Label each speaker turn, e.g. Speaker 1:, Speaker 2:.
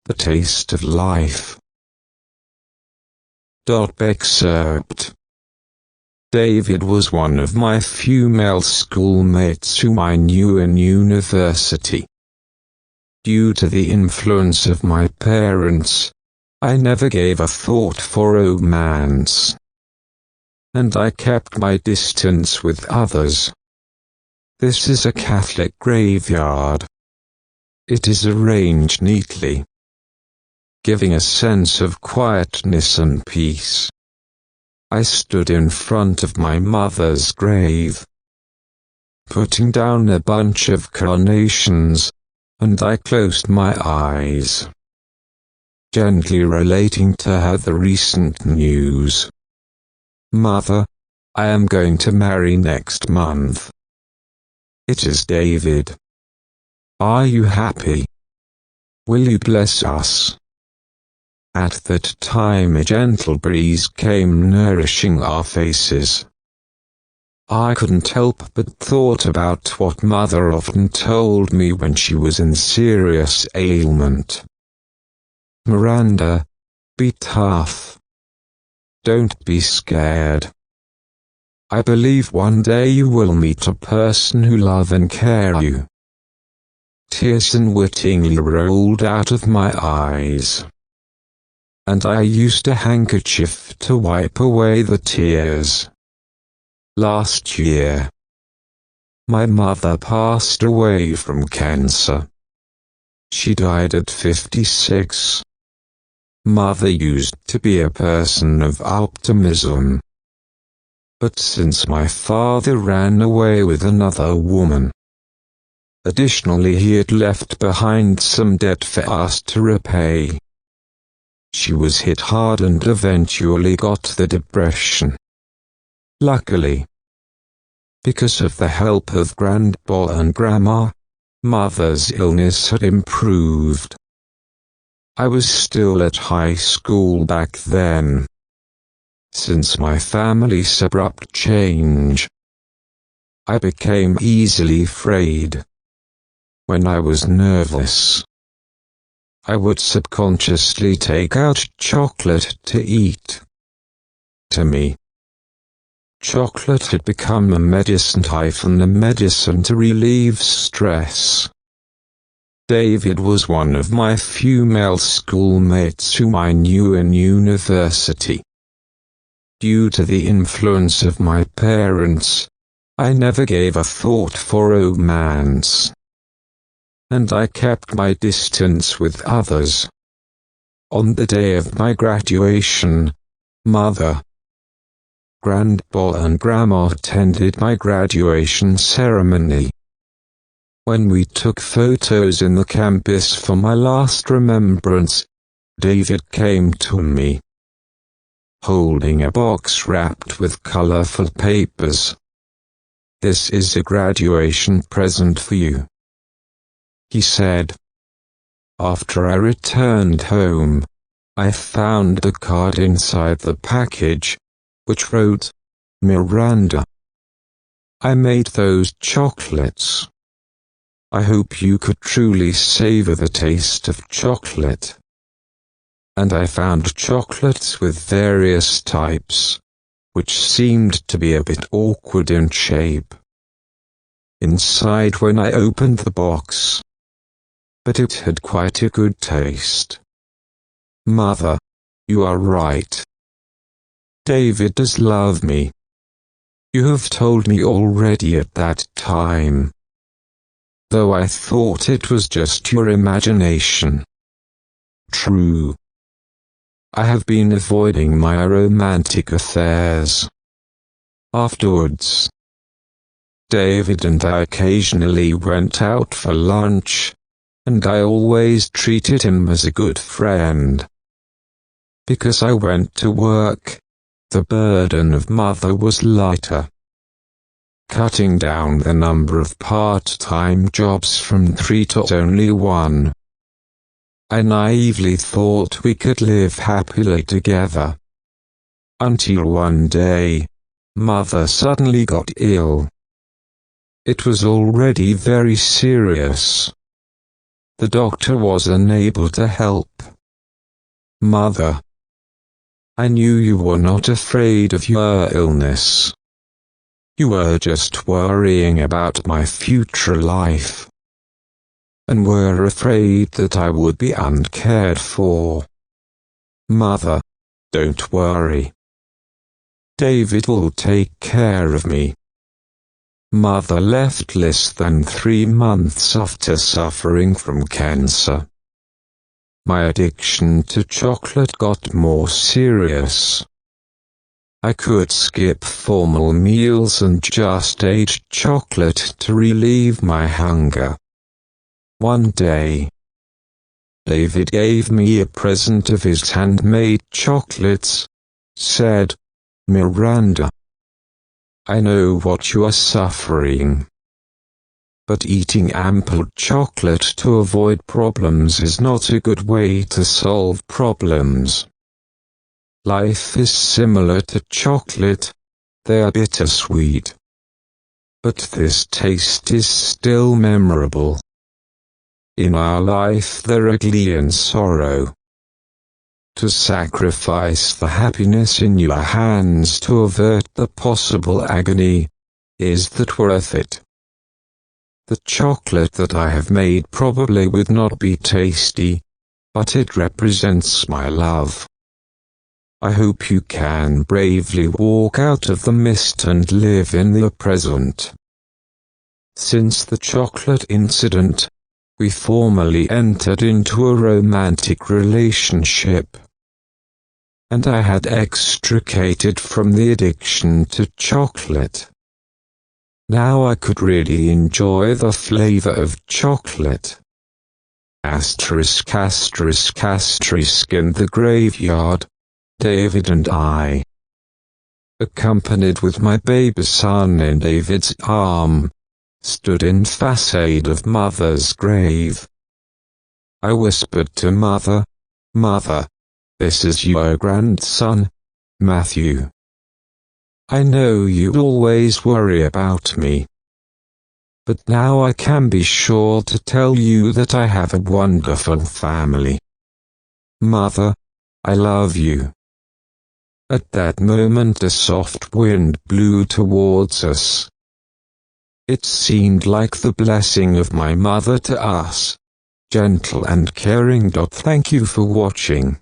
Speaker 1: The taste of life. Excerpt. David was one of my few male schoolmates whom I knew in university. Due to the influence of my parents, I never gave a thought for romance, and I kept my distance with others. This is a Catholic graveyard. It is arranged neatly, giving a sense of quietness and peace. I stood in front of my mother's grave, putting down a bunch of carnations, and I closed my eyes, gently relating to her the recent news. "Mother, I am going to marry next month. It is David. Are you happy? Will you bless us?" At that time a gentle breeze came nourishing our faces. I couldn't help but thought about what Mother often told me when she was in serious ailment. "Miranda, be tough. Don't be scared. I believe one day you will meet a person who love and care you." Tears unwittingly rolled out of my eyes, and I used a handkerchief to wipe away the tears. Last year, my mother passed away from cancer. She died at 56. Mother used to be a person of optimism, but since my father ran away with another woman, additionally he had left behind some debt for us to repay. She was hit hard and eventually got the depression. Luckily, because of the help of Grandpa and Grandma, Mother's illness had improved. I was still at high school back then. Since my family's abrupt change, I became easily frayed. When I was nervous, I would subconsciously take out chocolate to eat. To me, chocolate had become a medicine to relieve stress. David was one of my few male schoolmates whom I knew in university. Due to the influence of my parents, I never gave a thought for romance, and I kept my distance with others. On the day of my graduation, Mother, Grandpa and Grandma attended my graduation ceremony. When we took photos in the campus for my last remembrance, David came to me, holding a box wrapped with colorful papers. "This is a graduation present for you," he said. After I returned home, I found a card inside the package, which wrote, "Miranda, I made those chocolates. I hope you could truly savor the taste of chocolate." And I found chocolates with various types, which seemed to be a bit awkward in shape, inside when I opened the box. But it had quite a good taste. Mother, you are right. David does love me. You have told me already at that time, though I thought it was just your imagination. True. I have been avoiding my romantic affairs. Afterwards, David and I occasionally went out for lunch, and I always treated him as a good friend. Because I went to work, the burden of Mother was lighter. Cutting down the number of part-time jobs from 3 to only 1. I naively thought we could live happily together. Until one day, Mother suddenly got ill. It was already very serious. The doctor was unable to help. Mother, I knew you were not afraid of your illness. You were just worrying about my future life, and were afraid that I would be uncared for. Mother, don't worry. David will take care of me. Mother left less than 3 months after suffering from cancer. My addiction to chocolate got more serious. I could skip formal meals and just ate chocolate to relieve my hunger. One day, David gave me a present of his handmade chocolates, said, "Miranda, I know what you are suffering. But eating ample chocolate to avoid problems is not a good way to solve problems. Life is similar to chocolate, they are bittersweet. But this taste is still memorable. In our life there are glee and sorrow. To sacrifice the happiness in your hands to avert the possible agony, is that worth it? The chocolate that I have made probably would not be tasty, but it represents my love. I hope you can bravely walk out of the mist and live in the present." Since the chocolate incident, we formally entered into a romantic relationship, and I had extricated from the addiction to chocolate. Now I could really enjoy the flavor of chocolate. Asterisk asterisk asterisk. In the graveyard, David and I, accompanied with my baby son in David's arm, stood in facade of Mother's grave. I whispered to Mother, "Mother, this is your grandson, Matthew. I know you always worry about me, but now I can be sure to tell you that I have a wonderful family. Mother, I love you." At that moment a soft wind blew towards us. It seemed like the blessing of my mother to us, gentle and caring. Thank you for watching.